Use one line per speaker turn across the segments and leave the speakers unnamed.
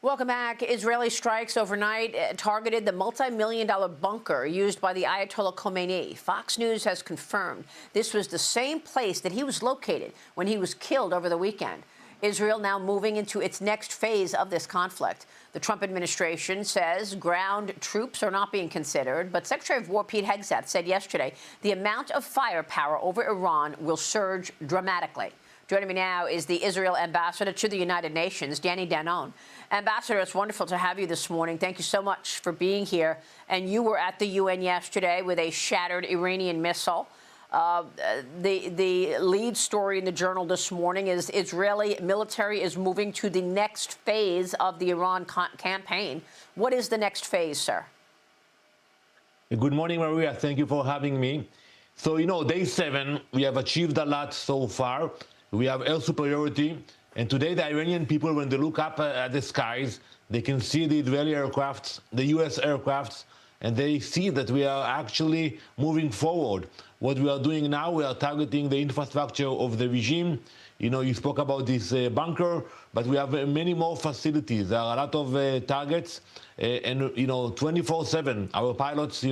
Welcome back. Israeli strikes overnight targeted the multi-million-dollar bunker used by the Ayatollah Khomeini. Fox News has confirmed this was the same place that he was located when he was killed over the weekend. Israel now moving into its next phase of this conflict. The Trump administration says ground troops are not being considered, but Secretary of War Pete Hegseth said yesterday the amount of firepower over Iran will surge dramatically. Joining me now is the Israel ambassador to the United Nations, Danon. Ambassador, it's wonderful to have you this morning. Thank you so much for being here. And you were at the UN yesterday with a shattered Iranian missile. The lead story in the Journal this morning is Israeli military is moving to the next phase of the Iran campaign. What is the next phase, sir?
Good morning, Maria. Thank you for having me. So, day 7, we have achieved a lot so far. We have air superiority. And today, the Iranian people, when they look up at the skies, they can see the Israeli aircrafts, the U.S. aircrafts, and they see that we are actually moving forward. What we are doing now, we are targeting the infrastructure of the regime. You spoke about this bunker, but we have many more facilities. There are a lot of targets, and 24/7, our pilots,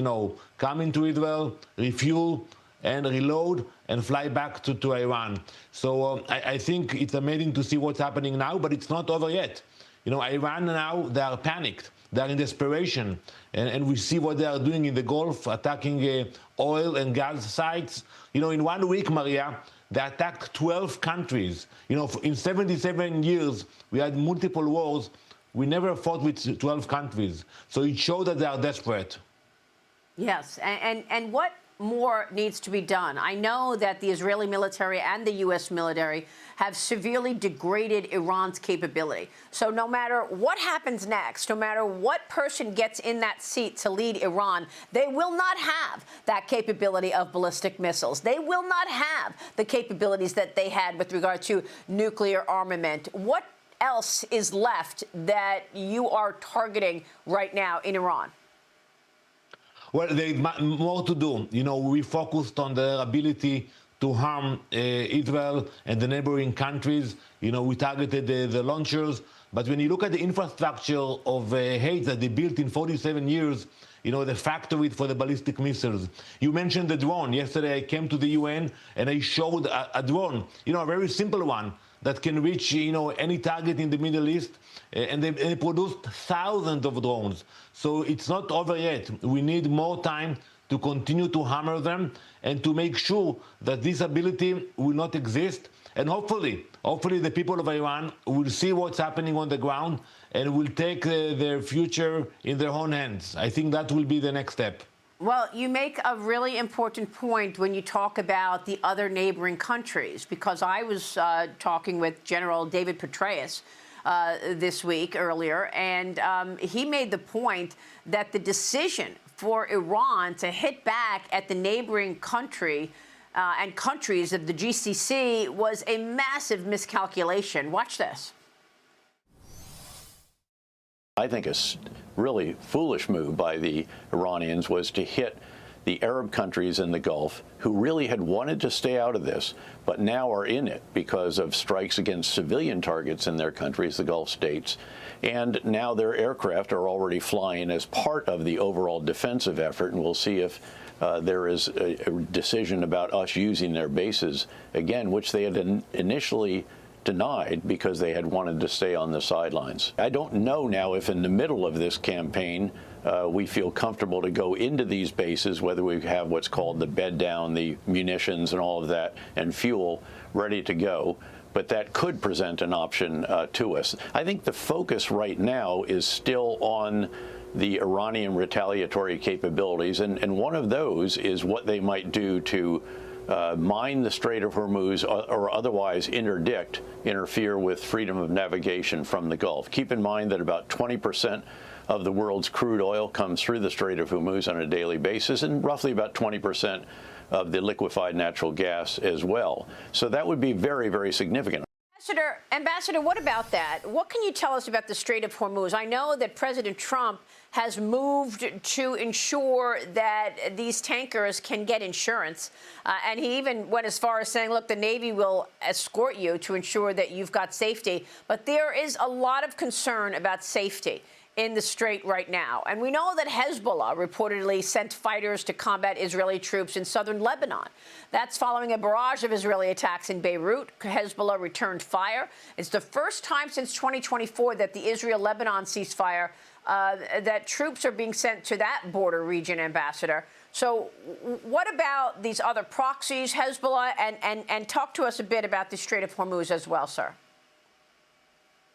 come into Israel, refuel, and reload and fly back to Iran. So I think it's amazing to see what's happening now, but it's not over yet. Iran now, they are panicked. They are in desperation. And we see what they are doing in the Gulf, attacking oil and gas sites. In 1 week, Maria, they attacked 12 countries. In 77 years, we had multiple wars. We never fought with 12 countries. So it showed that they are desperate.
Yes, and what more needs to be done? I know that the Israeli military and the U.S. military have severely degraded Iran's capability. So no matter what happens next, no matter what person gets in that seat to lead Iran, they will not have that capability of ballistic missiles. They will not have the capabilities that they had with regard to nuclear armament. What else is left that you are targeting right now in Iran?
Well, there's more to do. We focused on their ability to harm Israel and the neighboring countries. We targeted the launchers. But when you look at the infrastructure of Hayes that they built in 47 years, the factory for the ballistic missiles. You mentioned the drone. Yesterday, I came to the UN and I showed a drone, a very simple one that can reach, any target in the Middle East. And they produced thousands of drones. So it's not over yet. We need more time to continue to hammer them and to make sure that this ability will not exist. And hopefully the people of Iran will see what's happening on the ground and will take their future in their own hands. I think that will be the next step.
Well, you make a really important point when you talk about the other neighboring countries, because I was talking with General David Petraeus this week earlier, and he made the point that the decision for Iran to hit back at the neighboring country and countries of the GCC was a massive miscalculation. Watch this.
I think a really foolish move by the Iranians was to hit the Arab countries in the Gulf, who really had wanted to stay out of this, but now are in it because of strikes against civilian targets in their countries, the Gulf states. And now their aircraft are already flying as part of the overall defensive effort, and we'll see if there is a decision about us using their bases again, which they had initially denied because they had wanted to stay on the sidelines. I don't know now if in the middle of this campaign we feel comfortable to go into these bases, whether we have what's called the bed down, the munitions and all of that, and fuel ready to go. But that could present an option to us. I think the focus right now is still on the Iranian retaliatory capabilities, and one of those is what they might do to mine the Strait of Hormuz or otherwise interfere with freedom of navigation from the Gulf. Keep in mind that about 20% of the world's crude oil comes through the Strait of Hormuz on a daily basis, and roughly about 20% of the liquefied natural gas as well. So that would be very, very significant.
Ambassador, what about that? What can you tell us about the Strait of Hormuz? I know that President Trump has moved to ensure that these tankers can get insurance. And he even went as far as saying, look, the Navy will escort you to ensure that you've got safety. But there is a lot of concern about safety in the Strait right now. And we know that Hezbollah reportedly sent fighters to combat Israeli troops in southern Lebanon. That's following a barrage of Israeli attacks in Beirut. Hezbollah returned fire. It's the first time since 2024 that the Israel-Lebanon ceasefire that troops are being sent to that border region, Ambassador. So what about these other proxies, Hezbollah, and talk to us a bit about the Strait of Hormuz as well, sir.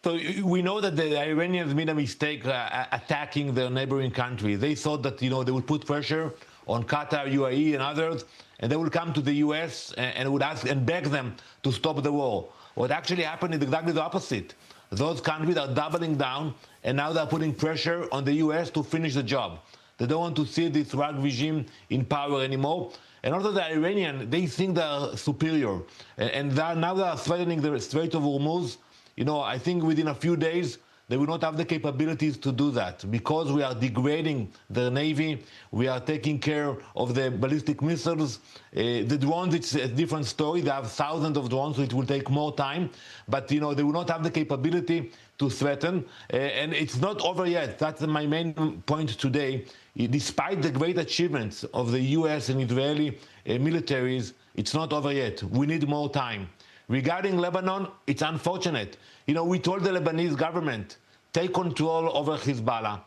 So we know that the Iranians made a mistake attacking their neighboring country. They thought that, they would put pressure on Qatar, UAE, and others, and they would come to the U.S. and would ask and beg them to stop the war. What actually happened is exactly the opposite. Those countries are doubling down, and now they're putting pressure on the U.S. to finish the job. They don't want to see this rogue regime in power anymore. And also the Iranians, they think they're superior. And now they are threatening the Strait of Hormuz. I think within a few days, they will not have the capabilities to do that because we are degrading the Navy. We are taking care of the ballistic missiles. The drones, it's a different story. They have thousands of drones, so it will take more time. But, they will not have the capability to threaten. And it's not over yet. That's my main point today. Despite the great achievements of the U.S. and Israeli militaries, it's not over yet. We need more time. Regarding Lebanon, it's unfortunate. We told the Lebanese government, take control over Hezbollah,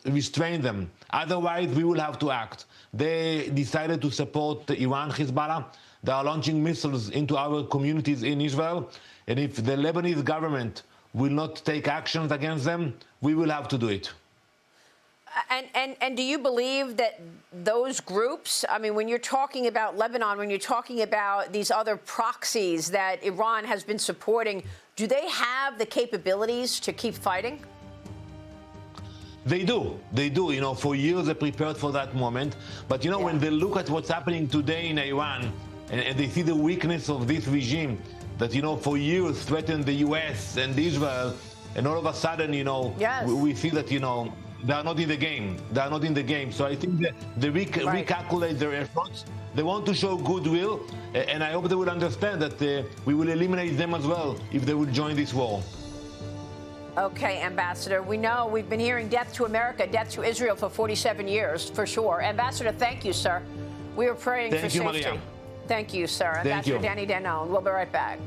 restrain them. Otherwise, we will have to act. They decided to support Iran, Hezbollah. They are launching missiles into our communities in Israel. And if the Lebanese government will not take actions against them, we will have to do it.
And do you believe that those groups, when you're talking about Lebanon, when you're talking about these other proxies that Iran has been supporting, do they have the capabilities to keep fighting?
They do. They do. For years they prepared for that moment. But, when they look at what's happening today in Iran and they see the weakness of this regime that, for years threatened the U.S. and Israel, and all of a sudden,
yes.
we see that, they are not in the game. They are not in the game. So I think that they recalculate their efforts. They want to show goodwill, and I hope they will understand that we will eliminate them as well if they will join this war.
Okay, Ambassador, we know we've been hearing death to America, death to Israel for 47 years, for sure. Ambassador, thank you, sir. We are praying for safety.
Maria.
Thank you, sir.
Thank
Ambassador
you.
Danon. We'll be right back.